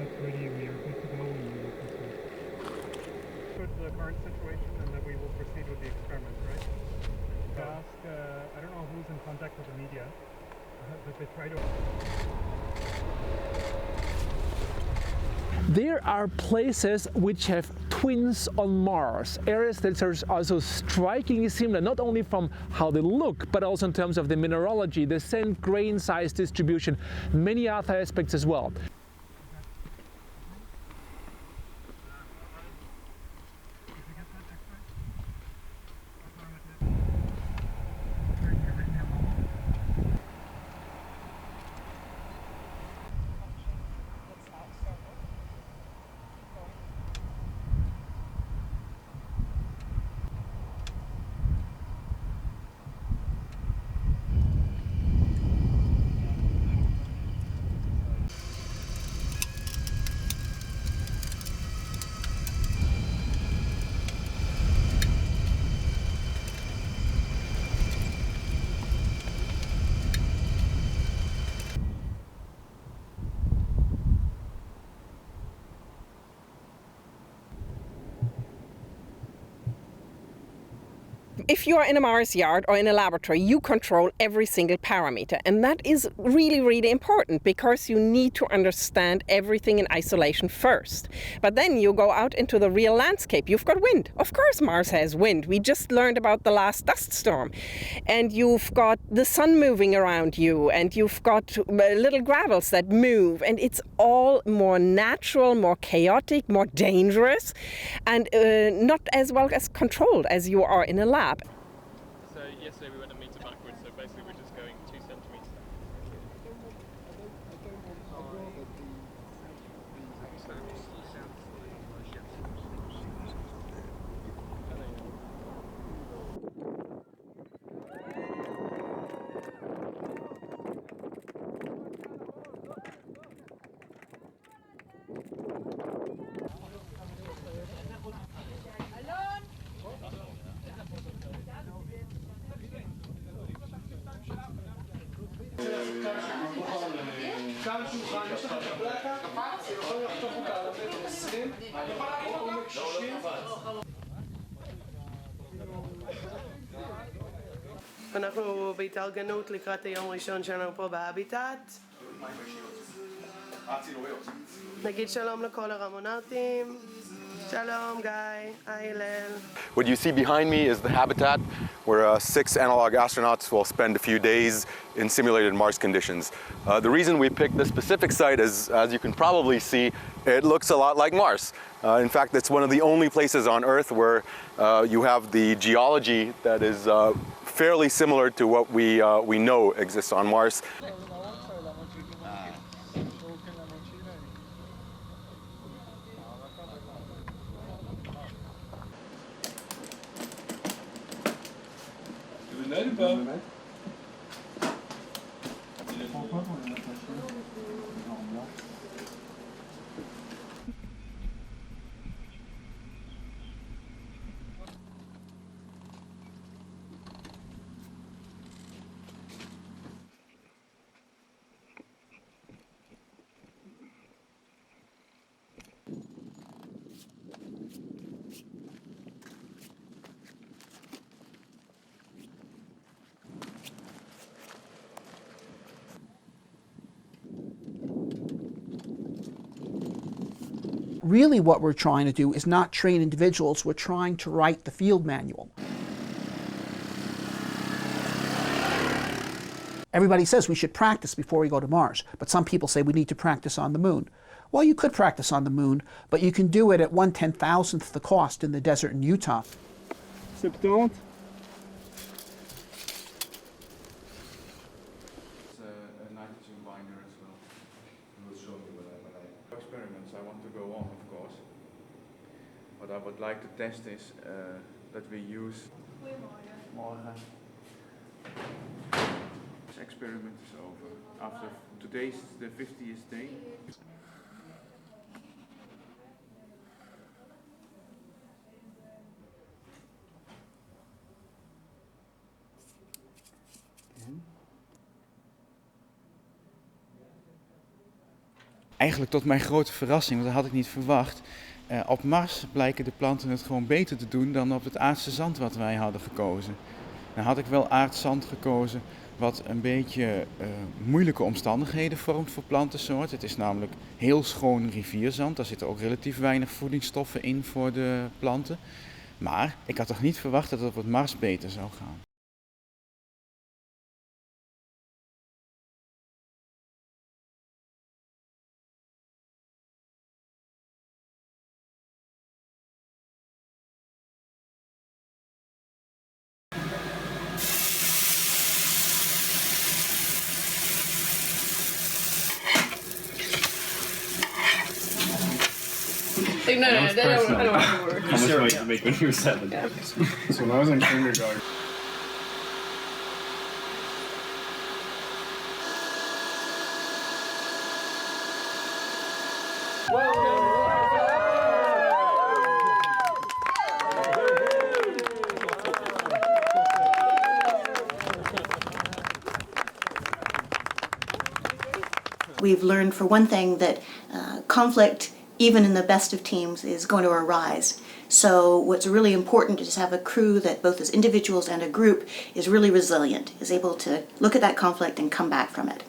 that's ready, we are good to go, and we will proceed. With the current situation, and then we will proceed with the experiment, right? Ask, I don't know who's in contact with the media, but they try to... There are places which have twins on Mars, areas that are also strikingly similar, not only from how they look, but also in terms of the mineralogy, the scent, grain size distribution, many other aspects as well. If you are in a Mars yard or in a laboratory, you control every single parameter. And that is really, really important because you need to understand everything in isolation first. But then you go out into the real landscape. You've got wind. Of course Mars has wind. We just learned about the last dust storm. And you've got the sun moving around you, and you've got little gravels that move. And it's all more natural, more chaotic, more dangerous, and not as well as controlled as you are in a lab. So yesterday we went a meter backwards, so basically we're just going 2 centimeters. אנחנו בהתארגנות לקראת היום ראשון שלנו פה בהביטט. נגיד שלום לכל הרמונאוטים. Shalom, Guy. Hi, Hillel. What you see behind me is the habitat where 6 analog astronauts will spend a few days in simulated Mars conditions. The reason we picked this specific site is, as you can probably see, it looks a lot like Mars. In fact, it's one of the only places on Earth where you have the geology that is fairly similar to what we know exists on Mars. Really what we're trying to do is not train individuals, we're trying to write the field manual. Everybody says we should practice before we go to Mars, but some people say we need to practice on the moon. Well, you could practice on the moon, but you can do it at 1/10,000th the cost in the desert in Utah. 70. Experiments I want to go on, of course. What I would like to test is that we use. Morgen. This experiment is over. After today's the 50th day. eigenlijk tot mijn grote verrassing, want dat had ik niet verwacht. Op Mars blijken de planten het gewoon beter te doen dan op het aardse zand wat wij hadden gekozen. Nou had ik wel aardzand gekozen wat een beetje moeilijke omstandigheden vormt voor plantensoorten. Het is namelijk heel schoon rivierzand, daar zitten ook relatief weinig voedingsstoffen in voor de planten. Maar ik had toch niet verwacht dat het op het Mars beter zou gaan. No, I don't want to work. How much money did you make when you were 7? Yeah. So when I was in kindergarten. We've learned, for one thing, that conflict, even in the best of teams, is going to arise. So what's really important is to have a crew that, both as individuals and a group, is really resilient, is able to look at that conflict and come back from it.